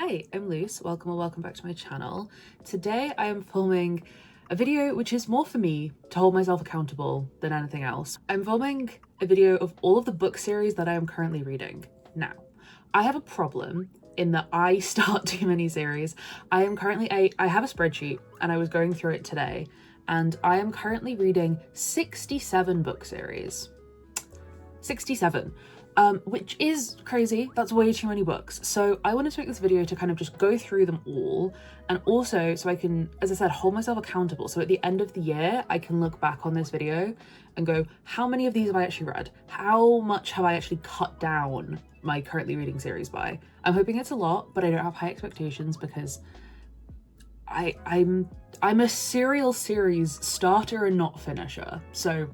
Hi, I'm Luce. Welcome or welcome back to my channel. Today I am filming a video which is more for me to hold myself accountable than anything else. I'm filming a video of all of the book series that I am currently reading. Now, I have a problem in that I start too many series. I have a spreadsheet and I was going through it today, and I am currently reading 67 book series. 67. Which is crazy. That's way too many books. So I wanted to make this video to kind of just go through them all, and also so I can, as I said, hold myself accountable. So at the end of the year, I can look back on this video and go, how many of these have I actually read? How much have I actually cut down my currently reading series by? I'm hoping it's a lot, but I don't have high expectations because I'm a serial series starter and not finisher. So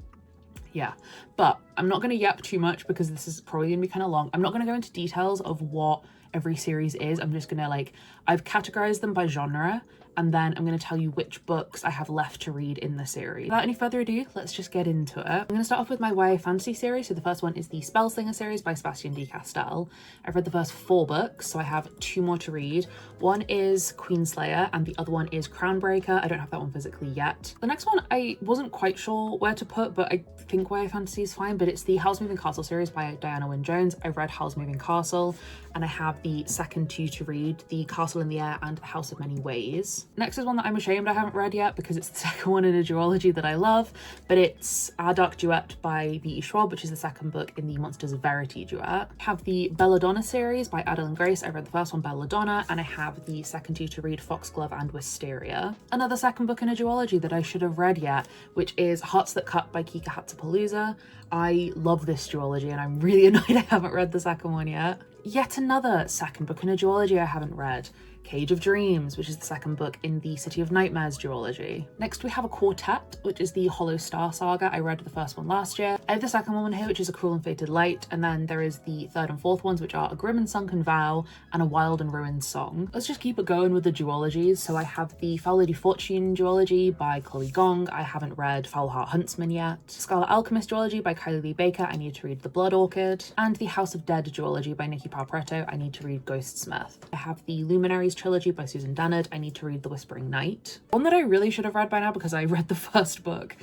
yeah, but I'm not going to yap too much because this is probably going to be kind of long. I'm not going to go into details of what every series is. I'm just going to I've categorized them by genre, and then I'm going to tell you which books I have left to read in the series. Without any further ado, let's just get into it. I'm going to start off with my YA fantasy series. So the first one is the Spellslinger series by Sebastian de Castell. I've read the first 4 books, so I have 2 more to read. One is Queenslayer and the other one is Crownbreaker. I don't have that one physically yet. The next one I wasn't quite sure where to put, but I think YA fantasy is fine, but it's the Howl's Moving Castle series by Diana Wynne Jones. I've read Howl's Moving Castle, and I have the second 2 to read, The Castle in the Air and House of Many Ways. Next is one that I'm ashamed I haven't read yet because it's the second one in a duology that I love, but it's Our Dark Duet by B.E. Schwab, which is the second book in the Monsters of Verity duet. I have the Belladonna series by Adeline Grace. I read the first one, Belladonna, and I have the second 2 to read, Foxglove and Wisteria. Another second book in a duology that I should have read yet, which is Hearts That Cut by Kika Hatsapalooza. I love this duology and I'm really annoyed I haven't read the second one yet. Yet another second book in a duology I haven't read, Cage of Dreams, which is the second book in the City of Nightmares duology. Next we have a quartet, which is the Hollow Star saga. I read the first one last year. I have the second one here, which is A Cruel and Fated Light, and then there is the third and fourth ones, which are A Grim and Sunken Vow and A Wild and Ruined Song. Let's just keep it going with the duologies. So I have the Foul Lady Fortune duology by Chloe Gong. I haven't read Foul Heart Huntsman yet. Scarlet Alchemist duology by Kylie Lee Baker. I need to read The Blood Orchid. And the House of Dead duology by Nikki Palpretto. I need to read Ghostsmith. I have the Luminaries trilogy by Susan Dennard. I need to read The Whispering Night. One that I really should have read by now because I read the first book,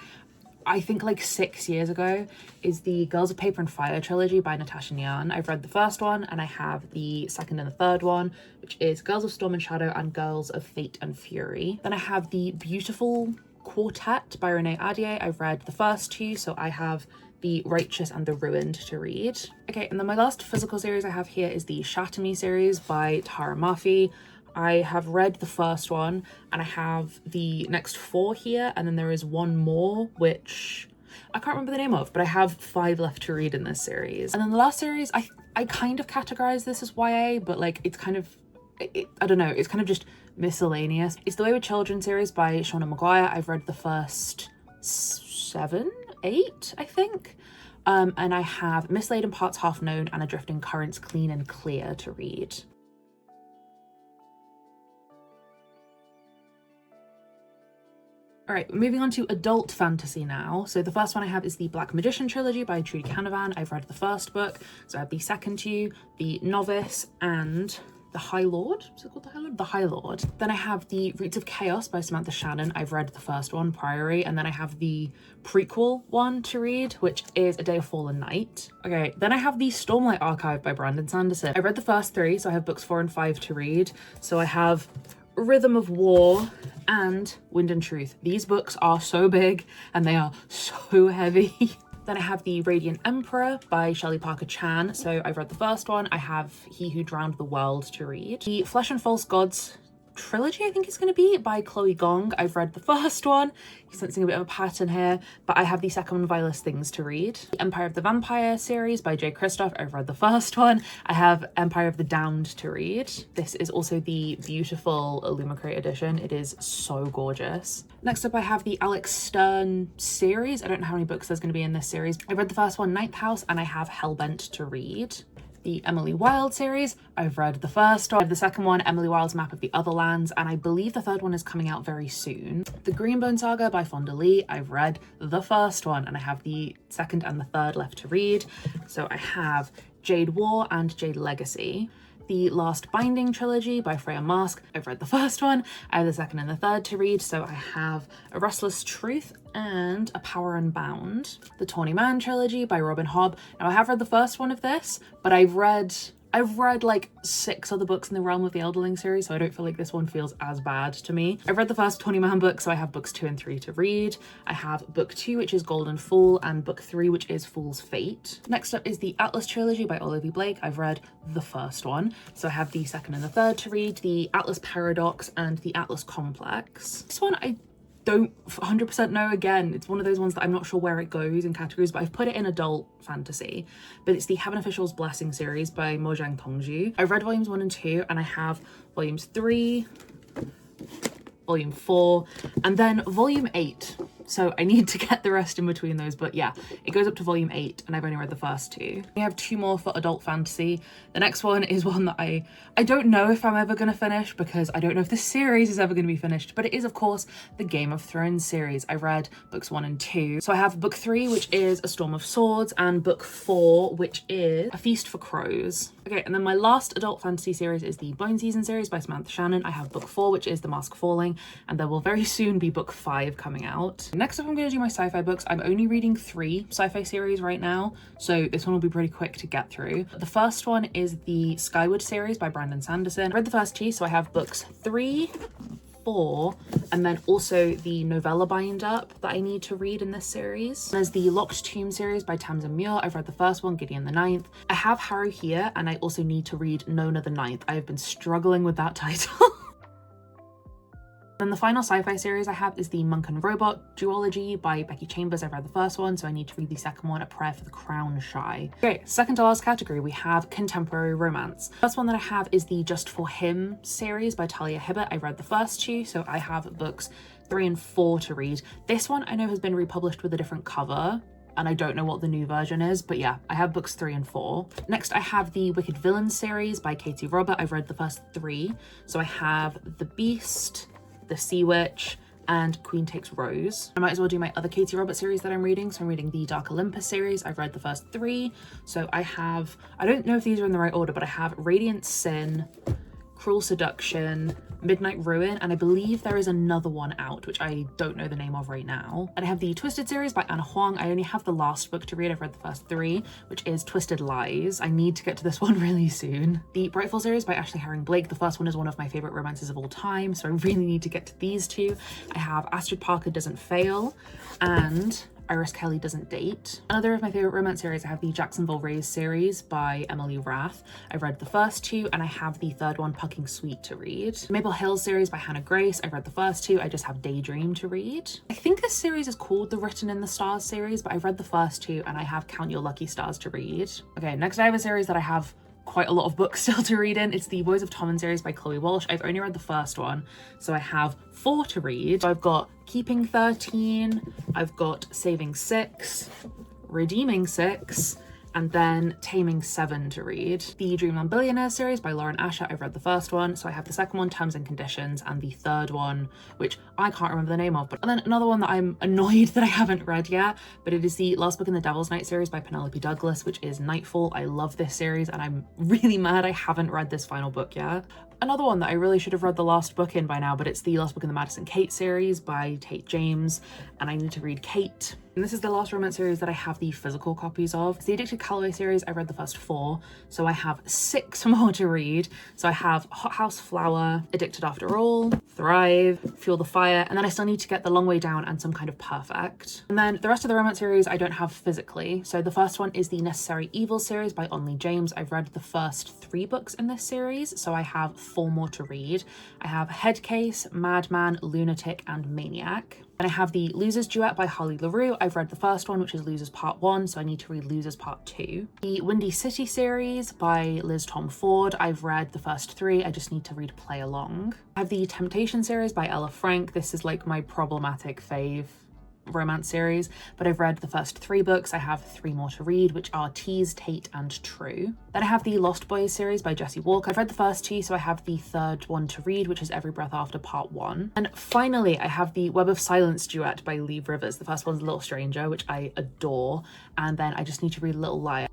I think 6 years ago, is the Girls of Paper and Fire trilogy by Natasha Nyan. I've read the first one and I have the second and the third one, which is Girls of Storm and Shadow and Girls of Fate and Fury. Then I have the Beautiful Quartet by Renee Ahdieh. I've read the first 2, so I have the Righteous and the Ruined to read. Okay, and then my last physical series I have here is the Shatter Me series by Tara Murphy. I have read the first one and I have the next 4 here, and then there is one more which I can't remember the name of, but I have 5 left to read in this series. And then the last series, I kind of categorize this as YA, but it's kind of, I don't know, it's kind of just miscellaneous. It's the Way with Children series by Shauna Maguire. I've read the first 7, 8, I think. And I have Mislaid and Parts Half Known and Adrift in Currents Clean and Clear to read. All right, moving on to adult fantasy now. So the first one I have is the Black Magician trilogy by Trudy Canavan. I've read the first book, so I have the second 2, the Novice and the High Lord. Is it called the High Lord? The High Lord. Then I have the Roots of Chaos by Samantha Shannon. I've read the first one, Priory, and then I have the prequel one to read, which is A Day of Fallen Night. Okay, then I have the Stormlight Archive by Brandon Sanderson. I read the first 3, so I have books 4 and 5 to read. So I have Rhythm of War and Wind and Truth. These books are so big and they are so heavy. Then I have the Radiant Emperor by Shelley Parker Chan. So I've read the first one. I have He Who Drowned the World to read. The Flesh and False Gods trilogy, I think it's going to be, by Chloe Gong. I've read the first one. You're sensing a bit of a pattern here, but I have the second one, Vilest Things, to read. The Empire of the Vampire series by Jay Kristoff. I've read the first one. I have Empire of the Damned to read. This is also the beautiful Illumicrate edition. It is so gorgeous. Next up, I have the Alex Stern series. I don't know how many books there's going to be in this series. I read the first one, Ninth House, and I have Hellbent to read. The Emily Wilde series, I've read the first one. The second one, Emily Wilde's Map of the Otherlands, and I believe the third one is coming out very soon. The Greenbone Saga by Fonda Lee, I've read the first one and I have the second and the third left to read. So I have Jade War and Jade Legacy. the Last Binding trilogy by Freya Marske. I've read the first one. I have the second and the third to read. So I have A Restless Truth and A Power Unbound. The Tawny Man trilogy by Robin Hobb. Now I have read the first one of this, but I've read like 6 other books in the Realm of the Elderling series, so I don't feel like this one feels as bad to me. I've read the first Tawny Man book, so I have books 2 and 3 to read. I have book 2, which is Golden Fool, and book 3, which is Fool's Fate. Next up is the Atlas trilogy by Olivia Blake. I've read the first one, so I have the second and the third to read, the Atlas Paradox and the Atlas Complex. This one I don't 100% know. Again, it's one of those ones that I'm not sure where it goes in categories, but I've put it in adult fantasy. But it's the Heaven Official's Blessing series by Mojang Tongju. I've read volumes 1 and 2, and I have volumes 3, volume 4, and then volume 8. So I need to get the rest in between those, but yeah, it goes up to volume 8 and I've only read the first 2. We have 2 more for adult fantasy. The next one is one that I don't know if I'm ever going to finish, because I don't know if this series is ever going to be finished, but it is of course the Game of Thrones series. I read books 1 and 2. So I have book 3, which is A Storm of Swords, and book 4, which is A Feast for Crows. Okay, and then my last adult fantasy series is the Bone Season series by Samantha Shannon. I have book 4, which is The Mask Falling, and there will very soon be book 5 coming out. Next up, I'm going to do my sci-fi books. I'm only reading 3 sci-fi series right now, so this one will be pretty quick to get through. The first one is the Skyward series by Brandon Sanderson. I read the first 2, so I have books 3, 4, and then also the novella bind-up that I need to read in this series. There's the Locked Tomb series by Tamsin Muir. I've read the first one, Gideon the Ninth. I have Harrow here, and I also need to read Nona the Ninth. I have been struggling with that title. Then the final sci-fi series I have is the Monk and Robot duology by Becky Chambers. I've read the first one, so I need to read the second one, A Prayer for the Crown Shy. Okay, second to last category, we have contemporary romance. First one that I have is the Just for Him series by Talia Hibbert. I read the first 2, so I have books 3 and 4 to read. This one I know has been republished with a different cover, and I don't know what the new version is, but yeah, I have books 3 and 4. Next, I have the Wicked Villains series by Katie Robert. I've read the first 3, so I have The Beast, The Sea Witch, and Queen Takes Rose. I might as well do my other Katie Robert series that I'm reading. So I'm reading the Dark Olympus series. I've read the first 3. So I don't know if these are in the right order, but I have Radiant Sin, Cruel Seduction, Midnight Ruin, and I believe there is another one out, which I don't know the name of right now. And I have the Twisted series by Anna Huang. I only have the last book to read. I've read the first 3, which is Twisted Lies. I need to get to this one really soon. The Brightfall series by Ashley Herring Blake. The first one is one of my favorite romances of all time, so I really need to get to these 2. I have Astrid Parker Doesn't Fail and Iris Kelly Doesn't Date. Another of my favorite romance series, I have the Jacksonville Rays series by Emily Rath. I've read the first 2, and I have the third one, Pucking Sweet, to read. Maple Hills series by Hannah Grace. I've read the first 2. I just have Daydream to read. I think this series is called the Written in the Stars series, but I've read the first 2, and I have Count Your Lucky Stars to read. Okay, next I have a series that I have quite a lot of books still to read in. It's the Boys of Tommen series by Chloe Walsh. I've only read the first one, so I have 4 to read. So I've got Keeping 13, I've got Saving 6, Redeeming 6, and then Taming 7 to read. The Dreamland Billionaire series by Lauren Asher. I've read the first one, so I have the second one, Terms and Conditions, and the third one, which I can't remember the name of, but then another one that I'm annoyed that I haven't read yet, but it is the Last Book in the Devil's Night series by Penelope Douglas, which is Nightfall. I love this series, and I'm really mad I haven't read this final book yet. Another one that I really should have read the last book in by now, but it's the Last Book in the Madison Kate series by Tate James, and I need to read Kate. And this is the last romance series that I have the physical copies of. It's the Addicted Calloway series. I read the first 4, so I have 6 more to read. So I have Hot House Flower, Addicted After All, Thrive, Fuel the Fire, and then I still need to get The Long Way Down and Some Kind of Perfect. And then the rest of the romance series I don't have physically. So the first one is the Necessary Evil series by Onley James. I've read the first 3 books in this series, so I have 4 more to read. I have Headcase, Madman, Lunatic, and Maniac. Then I have the Losers Duet by Harley LaRue. I've read the first one, which is Losers Part 1, so I need to read Losers Part 2. The Windy City series by Liz Tom Ford. I've read the first 3, I just need to read Play Along. I have the Temptation series by Ella Frank. This is like my problematic fave romance series, but I've read the first 3 books. I have 3 more to read, which are Tease, Tate, and True. Then I have the Lost Boys series by Jessie Walker. I've read the first 2, so I have the third one to read, which is Every Breath After Part 1. And finally, I have the Web of Silence duet by Lee Rivers. The first one's Little Stranger, which I adore, and then I just need to read Little Liar.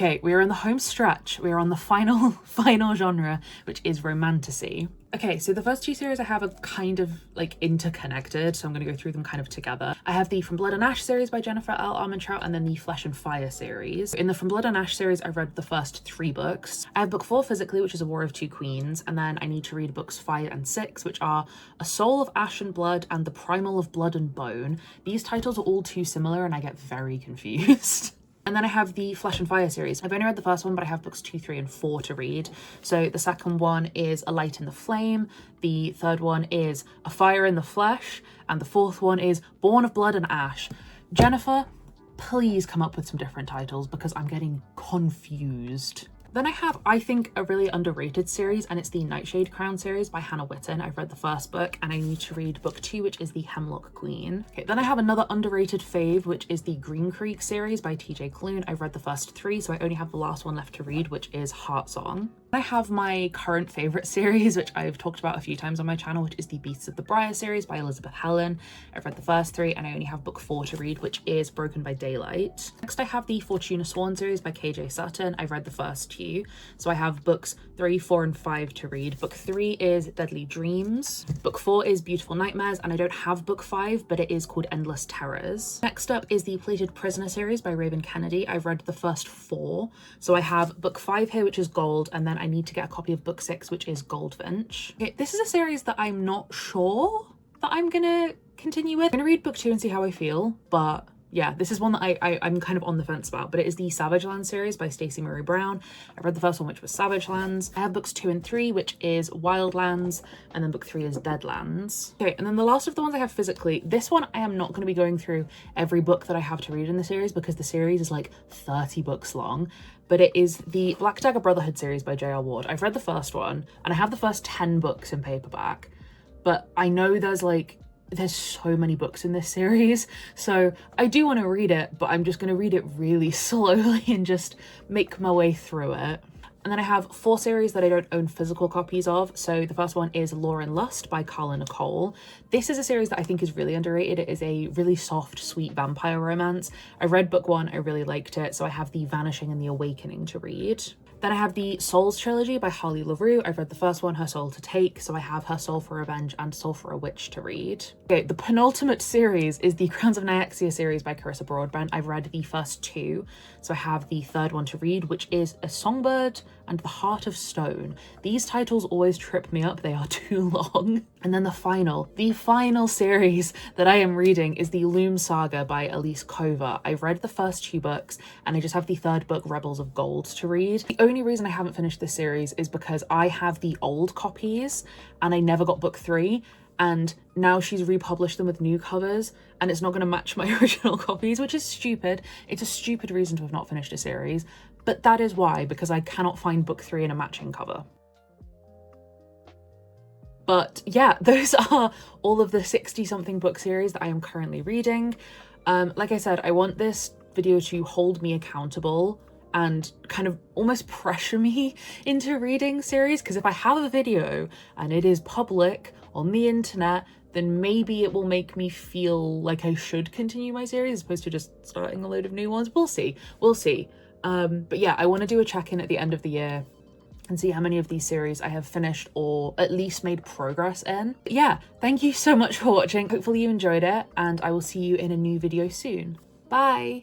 Okay, we are in the home stretch. We are on the final genre, which is romantasy. Okay, so the first two series I have are kind of like interconnected, so I'm going to go through them kind of together. I have the From Blood and Ash series by Jennifer L. Armentrout, and then the Flesh and Fire series. In the From Blood and Ash series, I read the first 3 books. I have book 4 physically, which is A War of Two Queens, and then I need to read books 5 and 6, which are A Soul of Ash and Blood and The Primal of Blood and Bone. These titles are all too similar and I get very confused. And then I have the Flesh and Fire series. I've only read the first one, but I have books 2, 3, and 4 to read. So the second one is A Light in the Flame. The third one is A Fire in the Flesh. And the fourth one is Born of Blood and Ash. Jennifer, please come up with some different titles because I'm getting confused. Then I have, I think, a really underrated series, and it's the Nightshade Crown series by Hannah Witten. I've read the first book and I need to read book 2, which is the Hemlock Queen. Okay, then I have another underrated fave, which is the Green Creek series by TJ Klune. I've read the first 3, so I only have the last one left to read, which is Heartsong. I have my current favorite series, which I've talked about a few times on my channel, which is the Beasts of the Briar series by Elizabeth Helen. I've read the first 3 and I only have book 4 to read, which is Broken by Daylight. Next I have the Fortuna Sworn series by KJ Sutton. I've read the first 2, so I have books 3, 4, and 5 to read. Book 3 is Deadly Dreams. Book 4 is Beautiful Nightmares, and I don't have book 5, but it is called Endless Terrors. Next up is the Plated Prisoner series by Raven Kennedy. I've read the first 4, so I have book 5 here, which is Gold, and then I need to get a copy of book 6, which is Goldfinch. Okay, this is a series that I'm not sure that I'm gonna continue with. I'm gonna read book 2 and see how I feel, but yeah, this is one that I'm kind of on the fence about, but it is the Savage Lands series by Stacey Marie Brown. I read the first one, which was Savage Lands. I have books 2 and 3, which is Wildlands, and then book 3 is Deadlands. Okay, and then the last of the ones I have physically, this one I am not going to be going through every book that I have to read in the series because the series is like 30 books long, but it is the Black Dagger Brotherhood series by J.R. Ward. I've read the first one, and I have the first 10 books in paperback, but I know there's so many books in this series, so I do want to read it, but I'm just going to read it really slowly and just make my way through it. And then I have 4 series that I don't own physical copies of. So the first one is Lore and Lust by Carla Nicole. This is a series that I think is really underrated. It is a really soft, sweet vampire romance. I read book 1, I really liked it, so I have The Vanishing and The Awakening to read. Then I have the Souls trilogy by Harley LaRue. I've read the first one, Her Soul to Take, so I have Her Soul for Revenge and Soul for a Witch to read. Okay, the penultimate series is the Crowns of Nyaxia series by Carissa Broadbent. I've read the first 2, so I have the third one to read, which is A Songbird and The Heart of Stone. These titles always trip me up, they are too long. And then the final series that I am reading is the Loom Saga by Elise Kova. I've read the first 2 books, and I just have the third book, Rebels of Gold, to read. The only reason I haven't finished this series is because I have the old copies and I never got book 3, and now she's republished them with new covers and it's not going to match my original copies, which is stupid. It's a stupid reason to have not finished a series, but that is why, because I cannot find book 3 in a matching cover. But yeah, those are all of the 60-something book series that I am currently reading. Like I said, I want this video to hold me accountable and kind of almost pressure me into reading series, because if I have a video and it is public on the internet, then maybe it will make me feel like I should continue my series as opposed to just starting a load of new ones. We'll see. But yeah, I want to do a check-in at the end of the year and see how many of these series I have finished or at least made progress in. But yeah, thank you so much for watching. Hopefully you enjoyed it, and I will see you in a new video soon. Bye!